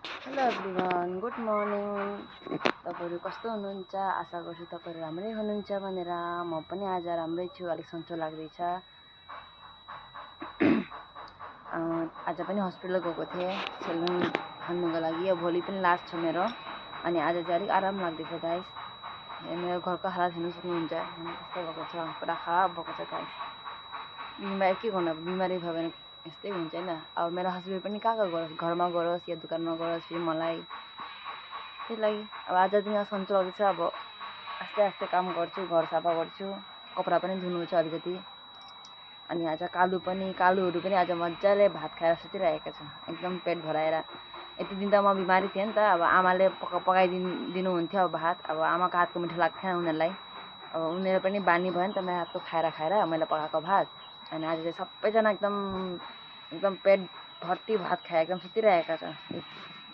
Hello everyone, good morning. तपाईँहरू कस्तो हुनुहुन्छ? आशा गर्छु तपाईँहरू राम्रै हुनुहुन्छ भनेर। म पनि आज राम्रै छु, अलिक सन्चो लाग्दैछ। आज पनि हस्पिटल गएको थिएँ सेलुन हान्नुको लागि। भोलि पनि लास्ट छ मेरो, अनि आज चाहिँ अलिक आराम लाग्दैछ गाइस। मेरो घरको हालत हेर्नु सक्नुहुन्छ, कस्तो भएको छ, पुरा खराब भएको छ गाइस। बिमारी के गर्नु, अब बिमारी भयो भने यस्तै हुन्छ होइन। अब मेरो हस्बेन्ड पनि कहाँ गरोस्, घरमा गरोस् या दोकानमा गरोस्, फेरि मलाई त्यही लागि अब आज दिन सन्चो लाग्दैछ। अब आस्ते आस्ते काम गर्छु, घर सफा गर्छु, कपडा पनि धुनु छ अलिकति। अनि आज कालुहरू पनि आज मजाले भात खाएर सुतिरहेको छ, एकदम पेट भराएर। यति दिन त म बिमारी थिएँ नि त, अब आमाले दिनुहुन्थ्यो अब भात। अब आमाको हातको मिठो लाग्थेन उनीहरूलाई, अब उनीहरू पनि बानी भयो नि त मेरो हातको खाएर मैले पकाएको भात। अनि आज चाहिँ सबैजना एकदम पेट भर्ती भात खाएर एकदम सुतिरहेको छ।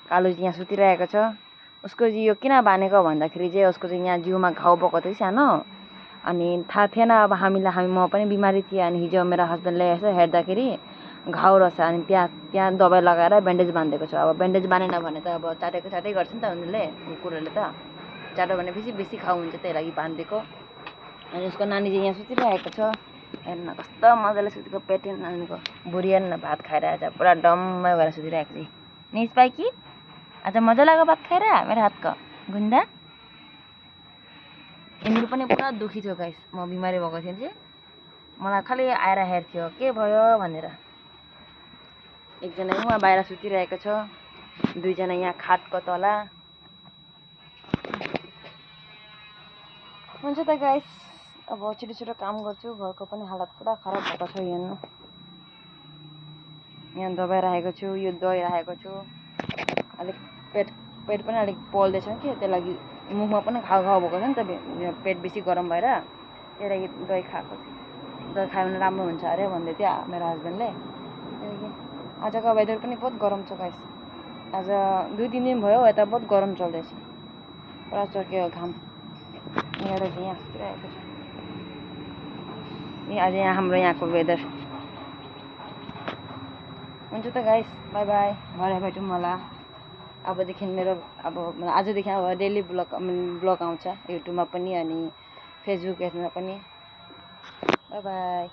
कालु चाहिँ यहाँ सुतिरहेको छ। उसको चाहिँ यो किन बानेको भन्दाखेरि चाहिँ उसको चाहिँ यहाँ जिउमा घाउ भएको थियो सानो, अनि थाहा थिएन अब म पनि बिमारी थिएँ। अनि हिजो मेरो हस्बेन्डले यसो हेर्दाखेरि घाउ रहेछ, अनि त्यहाँ दबाई लगाएर ब्यान्डेज बाँधेको छ। अब ब्यान्डेज बाँधेन भने त अब चाटै गर्छ नि त उनीहरूले, कुकुरहरूले त चाटो भने बेसी घाउ हुन्छ, त्यही लागि बाँधिदिएको। अनि उसको नानी चाहिँ यहाँ सुतिरहेको छ, हेर्न कस्तो मजाले सुतेको। पेट नानीको बुढी हेर्न भात खाएर आज पुरा डम्मै भएर सुतिरहेको छ। निस पाइ कि आज मजा लाग्यो भात खाएर मेरो हातको गुन्दा। यिनीहरू पनि पुरा दुखी थियो गाइस, म बिमारी भएको थिएँ चाहिँ मलाई खालि आएर हेर्थ्यो के भयो भनेर। एकजना उहाँ बाहिर सुतिरहेको छ, दुईजना यहाँ खाटको तल। हुन्छ त गाइस, अब छिटो काम गर्छु। घरको पनि हालत पुरा खराब भएको छ। यहाँ दबाई राखेको छु, यो दही राखेको छु। अलिक पेट पनि अलिक पोल्दैछ कि, त्यही लागि मुखमा पनि घाउ भएको छ नि त, पेट बेसी गरम भएर, त्यही लागि दही खाएको छु। दही खायो भने राम्रो हुन्छ अरे भन्दै थियो मेरो हस्बेन्डले। त्यही आजको वेदर पनि बहुत गरम छ गाइस। आज 2-3 दिन भयो यता बहुत गरम चल्दैछ, पुरा चर्केको घाम। यहाँ सुतिरहेको छ। आज हाम्रो यहाँको वेदर। हुन्छ त गाइस, बाई बाई, भरे भेटौँ होला। अबदेखि मेरो आजदेखि अब डेली ब्लग आउँछ युट्युबमा पनि अनि फेसबुक पेजमा पनि। By by.